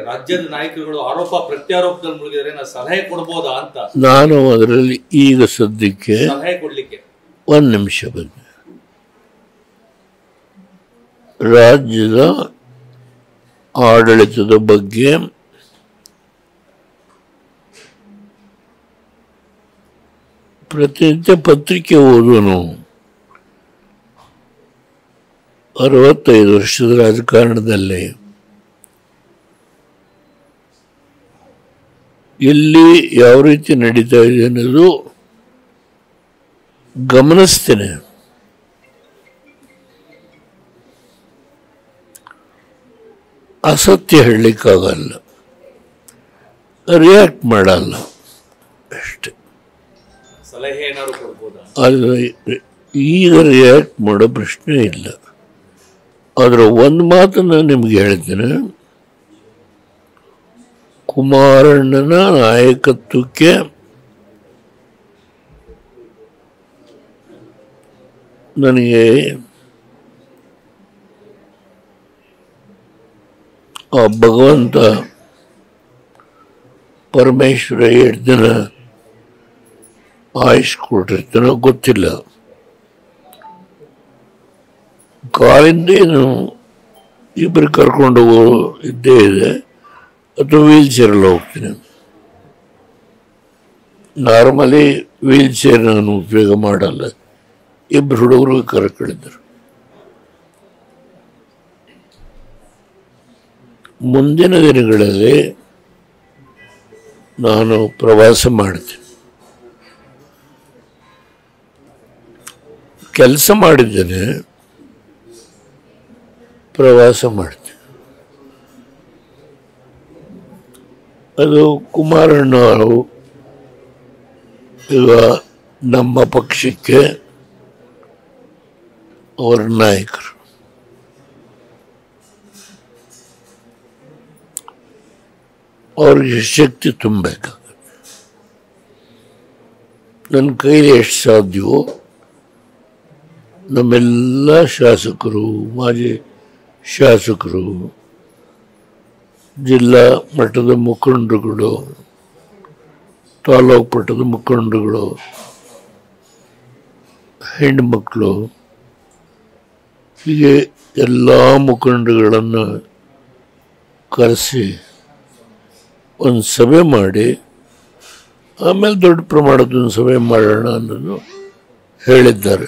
ರಾಜ್ಯದ ನಾಯಕರುಗಳು ಆರೋಪ ಪ್ರತ್ಯಾರೋಪದಲ್ಲಿ ಮುಳುಗಿದರೆ ನಾವು ಸಲಹೆ ಕೊಡಬಹುದಾ ಅಂತ ನಾನು ಅದರಲ್ಲಿ ಈಗ ಸದ್ಯಕ್ಕೆ ಸಲಹೆ ಕೊಡ್ಲಿಕ್ಕೆ ಒಂದು ನಿಮಿಷ ಬಂದೆ. ರಾಜ್ಯದ ಆಡಳಿತದ ಬಗ್ಗೆ ಪ್ರತಿನಿತ್ಯ ಪತ್ರಿಕೆ ಓದೋನು 65 ವರ್ಷದ ರಾಜಕಾರಣದಲ್ಲಿ ಎಲ್ಲಿ ಯಾವ ರೀತಿ ನಡೀತಾ ಇದೆ ಅನ್ನೋದು ಗಮನಿಸ್ತೇನೆ. ಅಸತ್ಯ ಹೇಳಲಿಕ್ಕಾಗಲ್ಲ, ರಿಯಾಕ್ಟ್ ಮಾಡಲ್ಲ ಅಷ್ಟೆ. ಸಲಹೆ ಏನಾದ್ರು ಕೊಡ್ಬೋದಾ? ಆದರೆ ಈಗ ರಿಯಾಕ್ಟ್ ಮಾಡೋ ಪ್ರಶ್ನೆ ಇಲ್ಲ. ಆದರೆ ಒಂದು ಮಾತನ್ನು ನಿಮ್ಗೆ ಹೇಳ್ತೇನೆ, ಕುಮಾರಣ್ಣನ ನಾಯಕತ್ವಕ್ಕೆ ನನಗೆ ಆ ಭಗವಂತ ಪರಮೇಶ್ವರ 8 ದಿನ ಆಯುಷ್ ಕೊಟ್ಟಿರ್ತಾನೋ ಗೊತ್ತಿಲ್ಲ. ಕಾರಿಂದ ಏನು ಇಬ್ಬರು ಕರ್ಕೊಂಡು ಹೋಗೋ ಇದ್ದೇ ಇದೆ, ಅಥವಾ ವೀಲ್ ಚೇರಲ್ಲಿ ಹೋಗ್ತೀನಿ. ನಾರ್ಮಲಿ ವೀಲ್ ಚೇರ್ ನಾನು ಉಪಯೋಗ ಮಾಡಲ್ಲ. ಇಬ್ಬರು ಹುಡುಗರು ಕರ್ಕೊಂಡಿದ್ದರು. ಮುಂದಿನ ದಿನಗಳಲ್ಲಿ ನಾನು ಪ್ರವಾಸ ಮಾಡ್ತೀನಿ. ಕೆಲಸ ಮಾಡಿದ್ದೇನೆ, ಪ್ರವಾಸ ಮಾಡ್ತೀನಿ. ಅದು ಕುಮಾರಣ್ಣ ಅವರು ಈಗ ನಮ್ಮ ಪಕ್ಷಕ್ಕೆ ಅವರ ನಾಯಕರು. ಅವ್ರಿಗೆ ಶಕ್ತಿ ತುಂಬಬೇಕಾಗುತ್ತೆ. ನನ್ನ ಕೈಲಿ ಎಷ್ಟು ಸಾಧ್ಯವೋ ನಮ್ಮೆಲ್ಲ ಶಾಸಕರು, ಮಾಜಿ ಶಾಸಕರು, ಜಿಲ್ಲಾ ಮಟ್ಟದ ಮುಖಂಡರುಗಳು, ತಾಲೂಕು ಮಟ್ಟದ ಮುಖಂಡರುಗಳು, ಹೆಣ್ಣುಮಕ್ಕಳು, ಹೀಗೆ ಎಲ್ಲ ಮುಖಂಡರುಗಳನ್ನು ಕರೆಸಿ ಒಂದು ಸಭೆ ಮಾಡಿ ಆಮೇಲೆ ದೊಡ್ಡ ಪ್ರಮಾಣದ ಒಂದು ಸಭೆ ಮಾಡೋಣ ಅನ್ನೋದು ಹೇಳಿದ್ದಾರೆ.